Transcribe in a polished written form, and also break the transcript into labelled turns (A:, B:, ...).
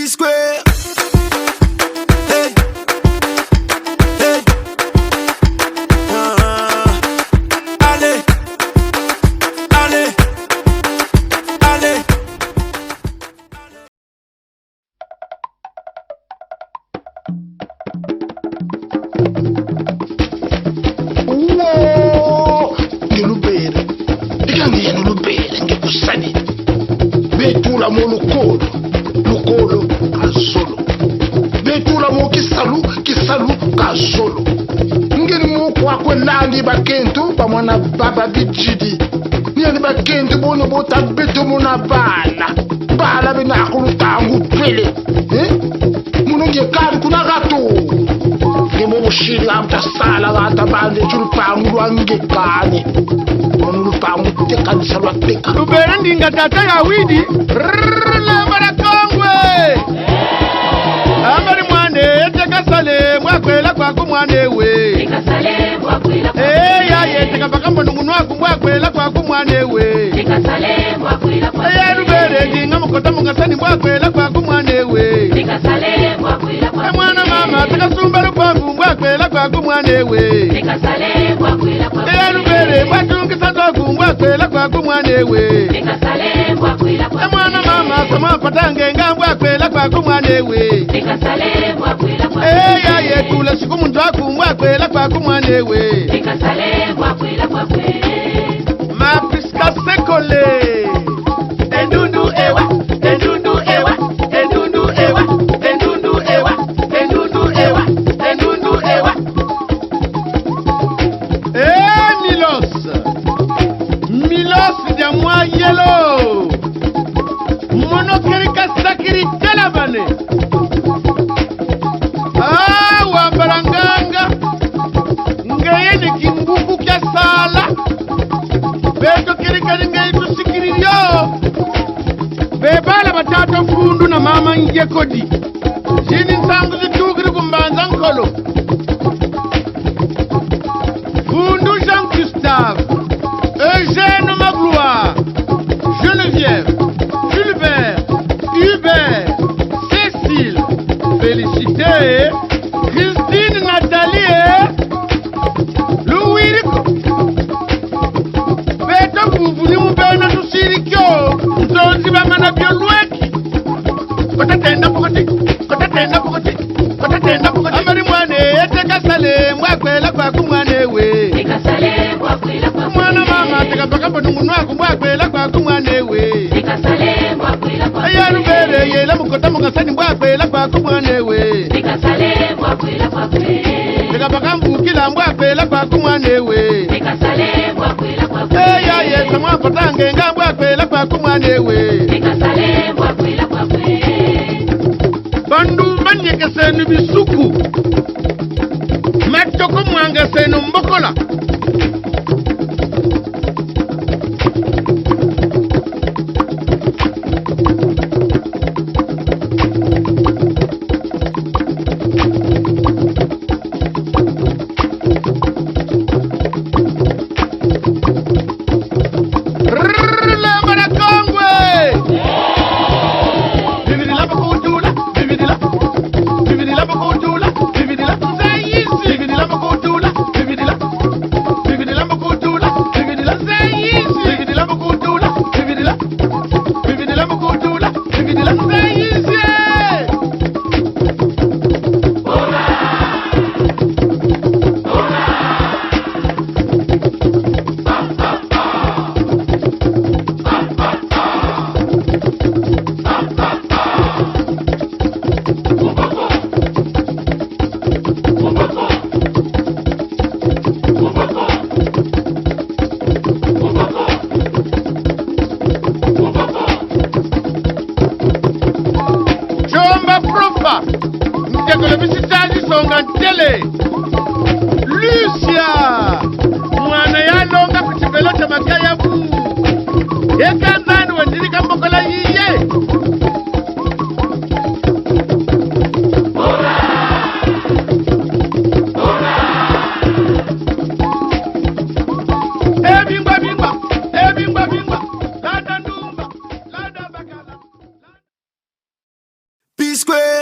A: P-Square. Hey. Hey. Allez. Allez. Allez.
B: Wow! Ngilubere. Ngiyangena ulubere ngikusani. Betula mo lokolo kasolo. Betula mo kisalu kasolo. Ngeni mo kwa kwenandi bakentu bamwana baba bijidi. Ngeni bakentu bono bota beto mona bala bena akulutangu pele. Muno ngekali kuna gato. Ngemo bushiri amta sala gata bande chulupangu lwangekani. Lupangu tekanisa lwateka.
C: Lubere ndinga tata ya widi. Lambara kongwe. Ambari mwane eteka sale mwakwela kwako mwane we.
D: Teka sale mwakwela kwako.
C: Ya yeteka pakambo nungunwa kumwakwela kwako mwane we.
D: Teka sale mwakwela kwako.
C: Lubere ndinga mukota mungasani mwakwela kwako mwane we.
D: Teka sale mwakwela kwako.
C: Mwana mama teka sumba lupangu mwakwela kwako mwane we.
D: Teka sale mwakwela kwako.
C: Lubere mwatunga sadoku mwakwela kwako mwane we.
D: Teka sale mwakwela kwako.
C: Mwana mama sama patange ngambwa kwela kwako mwane we.
D: Teka sale mwakwela kwako.
C: Ya yetula siku muntu akumbwa kwela kwako mwane we.
D: Teka sale mwakwela kwako.
C: Mapiska sekole. Endundu ewa, endundu ewa, endundu ewa, endundu ewa, endundu ewa, endundu ewa. Milos dia mwa yelo. Monokerika sakiri telabane. Wambaranganga. Ngayeni kinguku kya sala. Beto kirika ngayi tusikiri yo. Bebala batata fundu na mama nje kodi. Jini nsangu zitugiri kumbanza nkolo. Fundu Jean-Gustave. Eugène Magloire. Geneviève. Gilbert, Hubert, Cécile, Félicité, Christine, Nathalie, Louis, Beto Bouvou, Moubena, Toussirikyo, Nzonzi, Bamana, Biolweki, Kotatenda Pokoti, Kotatenda Pokoti, Kotatenda Pokoti, Amari Mwane, Eteka Sale, Mwakwela Kwaku Mwane, we.
D: Teka sale mwakwela kwako.
C: Mwana mama, Teka Pakapo Nungunwaku, Mwakwela Kwaku Mwane, we.
D: Teka sale mwakwela kwako.
C: Lubere yela mukota mungasani mwakwela kwako mwane we.
D: Teka sale mwakwela kwako.
C: Teka pakambukila mwakwela kwako mwane we.
D: Teka sale mwakwela kwako.
C: Ya yesa mwapatange nga mwakwela kwako mwane we.
D: Teka sale mwakwela kwako.
C: Bandu banyekesenu bisuku. Matoko mwangasenu mbokola. Lucia mwana ya longa kuchibelo cha makaya bu ekanzani wandilika mbokola yiye
A: square.